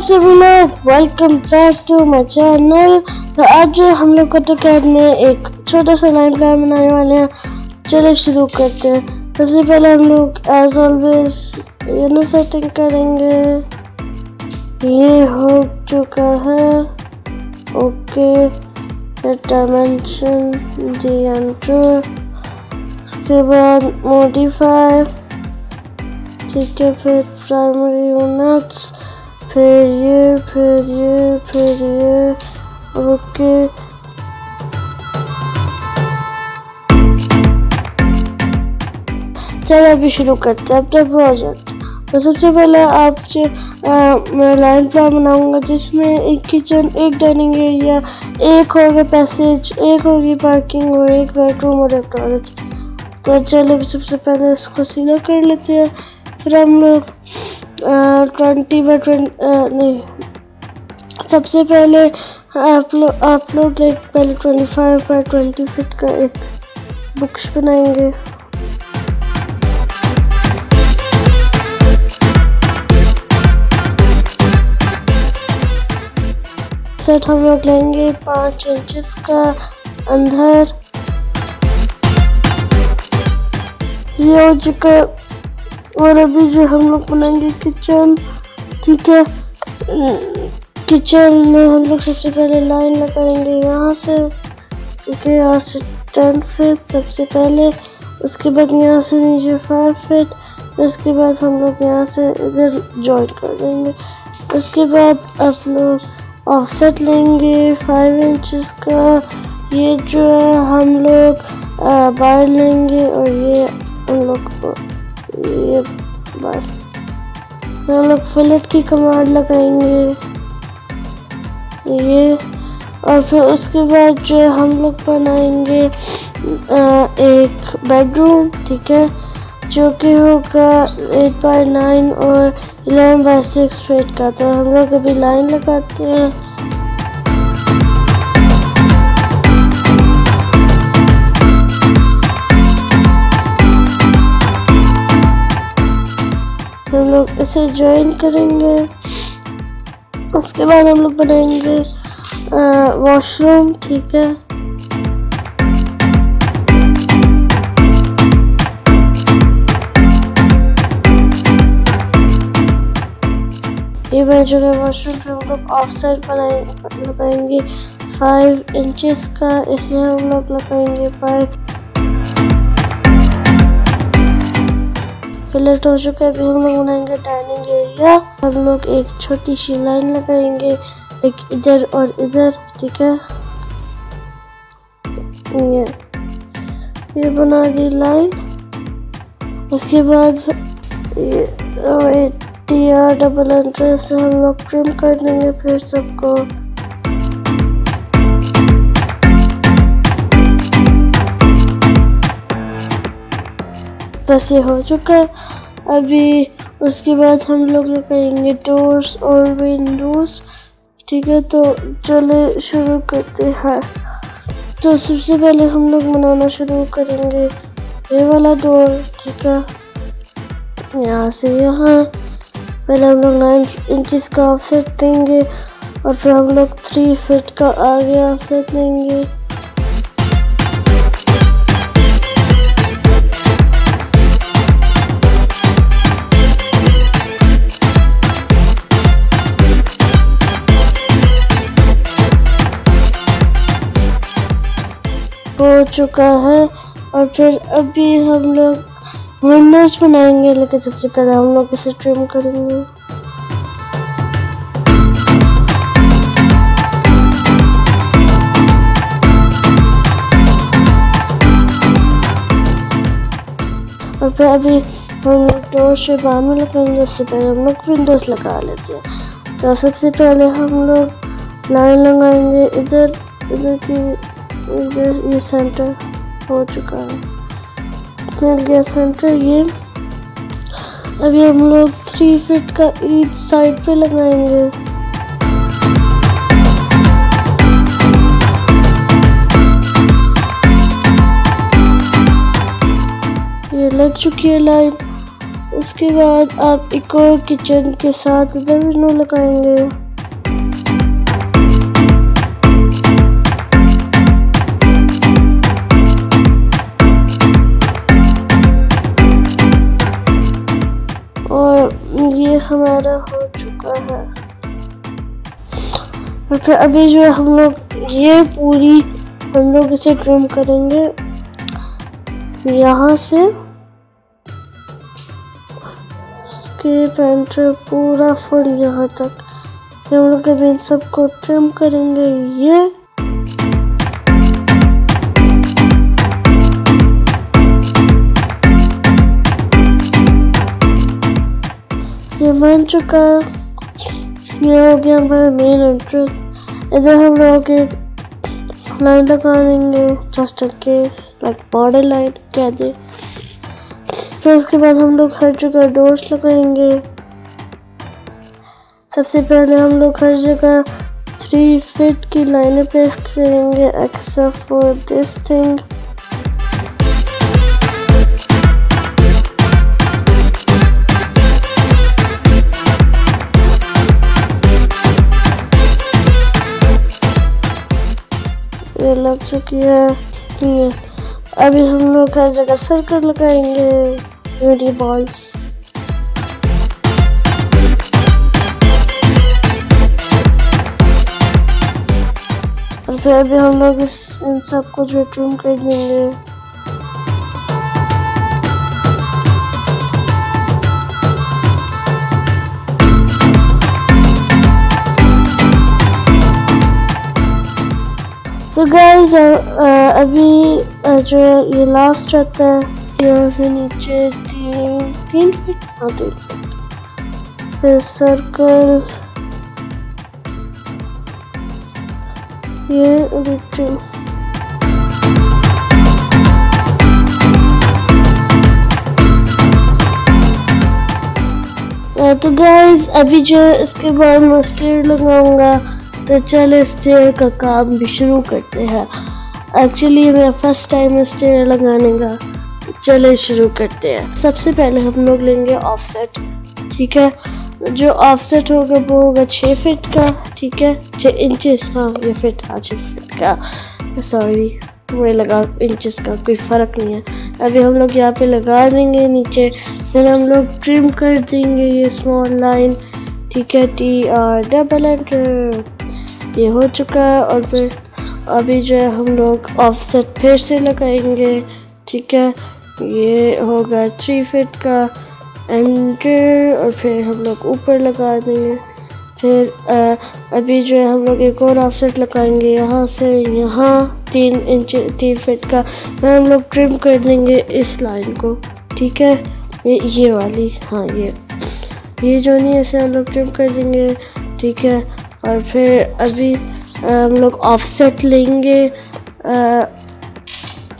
सभी लोग, welcome back to my channel. तो आज जो हम लोग AutoCAD में एक छोटा सा लाइन प्लान बनाने वाले हैं। चलो शुरू करते हैं। सबसे पहले हम लोग एज ऑलवेज सेटिंग करेंगे। ये हो चुका है। ओके, डायमेंशन दी एंटर, उसके बाद मॉडिफाई, ठीक है, फिर प्राइमरी यूनिट्स, फिर ये ओके। चलो अभी शुरू करते हैं अपना प्रोजेक्ट। तो सबसे पहले आप जो मैं लाइन प्लान बनाऊंगा जिसमें एक किचन, एक डाइनिंग एरिया, एक होगा पैसेज, एक होगी पार्किंग और एक बेडरूम और एक टॉयलेट। तो चलो सबसे पहले इसको सीधा कर लेते हैं। फिर हम लोग 20x20 नहीं, सबसे पहले आप लोग एक पहले 25x20 फीट का एक बुक्स बनाएंगे। सेट हम लोग लेंगे 5 इंचेस का अंदर। ये हो चुका। और अभी जो हम लोग बनाएंगे किचन, ठीक है। किचन में हम लोग सबसे पहले लाइन लगाएंगे यहाँ से, ठीक है, यहाँ से 10 फीट सबसे पहले। उसके बाद यहाँ से नीचे 5 फीट। उसके बाद हम लोग यहाँ से इधर जॉइन कर देंगे। उसके बाद आप लोग ऑफसेट लेंगे 5 इंचेस का। ये जो है हम लोग बाहर लेंगे और ये हम लोग ये बार हम लोग फिलेट की कमांड लगाएंगे ये। और फिर उसके बाद जो हम लोग बनाएंगे एक बेडरूम, ठीक है, जो कि होगा 8x9 और 11x6 फीट का। तो हम लोग अभी लाइन लगाते हैं। हम लोग इसे ज्वाइन करेंगे। उसके बाद हम लोग बनाएंगे वॉशरूम, ठीक है। ये बन चुका है वॉशरूम। फिर हम लोग ऑफसेट लगाएंगे 5 इंचेस का। इसे हम लोग लगाएंगे 5। फिलेट हो चुका है। अभी हम लोग बनाएंगे डाइनिंग एरिया। हम लोग एक छोटी सी लाइन लगाएंगे, एक इधर और इधर, ठीक है। ये बना दी लाइन। उसके बाद ये TR डबल एंटर से हम लोग ट्रिम कर देंगे फिर सबको। बस ये हो चुका है। अभी उसके बाद हम लोग लगाएंगे डोर्स और विंडोज, ठीक है। तो चले शुरू करते हैं। तो सबसे पहले हम लोग बनाना शुरू करेंगे ये वाला डोर, ठीक है। यहाँ से यहाँ पहले हम लोग 9 इंचेस का ऑफसेट देंगे और फिर हम लोग 3 फीट का आगे ऑफसेट देंगे। हो चुका है। और फिर अभी हम लोग विंडोज बनाएंगे, लेकिन सबसे पहले हम लोग इसे ट्रिम करेंगे। और फिर अभी हम लोग डोर से बाद में लगाएंगे। उससे पहले हम लोग विंडोज लगा लेते हैं। तो सबसे पहले हम लोग लाइन लगाएंगे इधर की। ये सेंटर हो चुका है, मिल गया सेंटर। ये अभी हम लोग 3 फीट का ईच साइड पे लगाएंगे। ये लग चुकी है लाइन। उसके बाद आप एक और किचन के साथ इधर विंडो लगाएंगे। और ये हमारा हो चुका है। तो अभी जो हम लोग ये पूरी हम लोग इसे ट्रिम करेंगे यहाँ से स्केप एंटर पूरा फुल यहाँ तक। हम लोग अभी इन सबको ट्रिम करेंगे। ये बन चुका। ये हो गया हमारा मेन एंट्रेंस। इधर हम लोग एक लाइन लगा देंगे जस्ट के लाइक बॉर्डर लाइन कह दे। फिर उसके बाद हम लोग हर जगह डोर्स लगाएंगे। सबसे पहले हम लोग हर जगह 3 फीट की लाइनें प्लेस करेंगे एक्सेप्ट फॉर दिस थिंग। ये लग चुकी है। अभी हम लोग हर जगह सर्कल लगाएंगे रेडी बॉल्स। और फिर अभी हम लोग इन सबको जो ट्रिम कर देंगे। तो गाइस अभी जो ये लास्ट रहता है यहाँ से नीचे 3 फीट, हाँ 3 फीट। फिर सर्कल ये ट्रिम। तो गाइस अभी जो इसके बाद मैं स्टेयर लगाऊंगा। तो चले स्टेयर का काम भी शुरू करते हैं। एक्चुअली मेरा फर्स्ट टाइम है स्टेयर लगाने का। तो चले शुरू करते हैं। सबसे पहले हम लोग लेंगे ऑफसेट। ठीक है, जो ऑफसेट होगा वो होगा 6 फीट का। ठीक है, 6 इंचेस, हाँ ये फीट, हाँ 6 फीट का। सॉरी मुझे लगा इंचेस का, कोई फ़र्क नहीं है। अभी हम लोग यहाँ पे लगा देंगे नीचे। फिर हम लोग ट्रिम कर देंगे ये स्मॉल लाइन। ठीक है, TR डबल एंटर। ये हो चुका है। और फिर अभी जो है हम लोग ऑफसेट फिर से लगाएंगे। ठीक है, ये होगा 3 फीट का एंटर। और फिर हम लोग ऊपर लगा देंगे। फिर अभी जो है हम लोग एक और ऑफसेट लगाएंगे यहाँ से यहाँ 3 फीट का। फिर हम लोग ट्रिम कर देंगे इस लाइन को। ठीक है, ये वाली, हाँ ये जो नहीं है इसे हम लोग ट्रिम कर देंगे। ठीक है, और फिर अभी हम लोग ऑफसेट लेंगे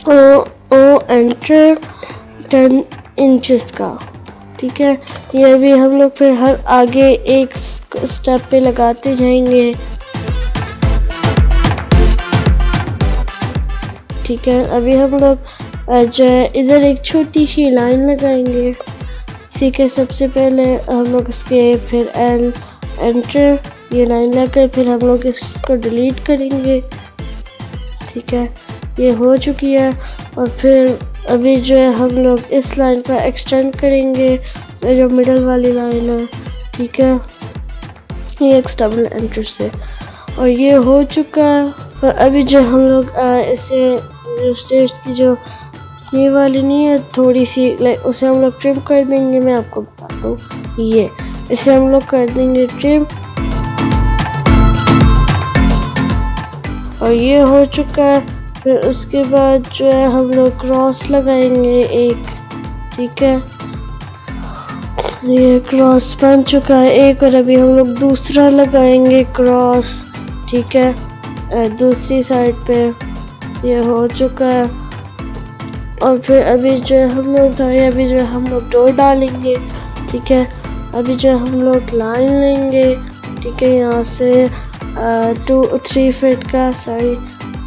ओ एंटर 10 इंचेस का। ठीक है, ये अभी हम लोग फिर हर आगे एक स्टेप पे लगाते जाएंगे। ठीक है, अभी हम लोग जो है इधर एक छोटी सी लाइन लगाएंगे। ठीक है, सबसे पहले हम लोग इसके फिर L एंटर ये लाइन लगाकर फिर हम लोग इसको डिलीट करेंगे। ठीक है, ये हो चुकी है। और फिर अभी जो है हम लोग इस लाइन पर एक्सटेंड करेंगे जो मिडल वाली लाइन है। ठीक है, ये एक डबल एंटर से। और ये हो चुका है। और अभी जो हम लोग इसे स्टेयर्स की जो ये वाली नहीं है थोड़ी सी लाइक उसे हम लोग ट्रिम कर देंगे। मैं आपको बताता हूँ, ये इसे हम लोग कर देंगे ट्रिम। और ये हो चुका है। फिर उसके बाद जो है हम लोग क्रॉस लगाएंगे एक। ठीक है, ये क्रॉस बन चुका है एक। और अभी हम लोग दूसरा लगाएंगे क्रॉस। ठीक है, दूसरी साइड पे ये हो चुका है। और फिर अभी जो है हम लोग अभी जो है हम लोग डोर डालेंगे। ठीक है, अभी जो है हम लोग लाइन लेंगे। ठीक है, यहाँ से 3 फीट का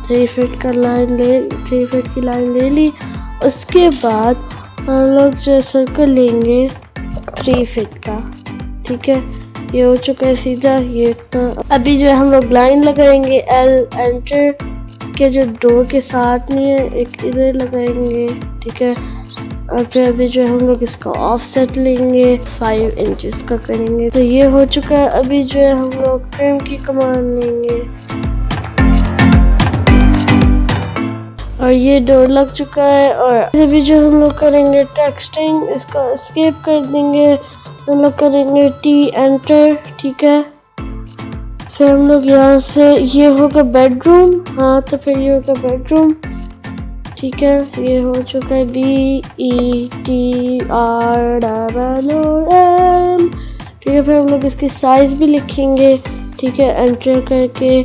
3 फीट का लाइन 3 फीट की लाइन ले ली। उसके बाद हम लोग जो सर्कल लेंगे 3 फीट का। ठीक है, ये हो चुका है सीधा ये इतना। अभी जो है हम लोग लाइन लगाएंगे L एंटर के जो डोर के साथ नहीं है, एक इधर लगाएंगे। ठीक है, और फिर अभी जो है हम लोग इसका ऑफसेट लेंगे 5 इंचेस का करेंगे। तो ये हो चुका है। अभी जो है हम लोग ट्रिम की कमांड लेंगे और ये डोर लग चुका है। और अभी जो हम लोग करेंगे टेक्सटिंग, इसका एस्केप कर देंगे, हम लोग करेंगे T एंटर। ठीक है, फिर हम लोग यहाँ से ये होगा बेडरूम। हाँ, तो फिर ये होगा बेडरूम। ठीक है, ये हो चुका है BETROOM। ठीक है, फिर हम लोग इसकी साइज भी लिखेंगे। ठीक है, एंटर करके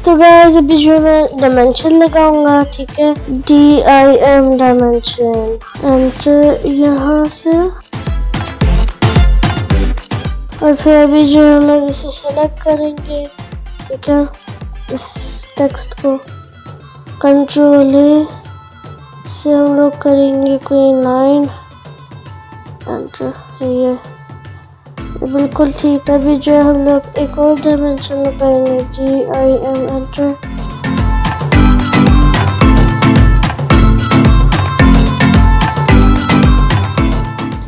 तो गाइस अभी जो मैं डायमेंशन लगाऊंगा। ठीक है, DIM डायमेंशन एंटर यहाँ से। और फिर अभी जो हम लोग इसे सेलेक्ट करेंगे। ठीक है, इस टेक्स्ट को कंट्रोल A से हम लोग करेंगे कोई लाइन एंटर। ये बिल्कुल ठीक है। अभी जो है हम लोग एक और डायमेंशन लगाएंगे GIM एंटर।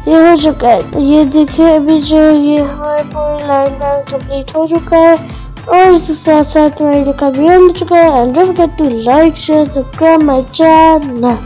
ये हो चुका है। ये देखिए अभी जो ये हमारे पूरी लाइन कंप्लीट हो चुका है और इसके साथ साथ हमारे वीडियो का भी हो चुका है। And don't forget to like share subscribe my channel.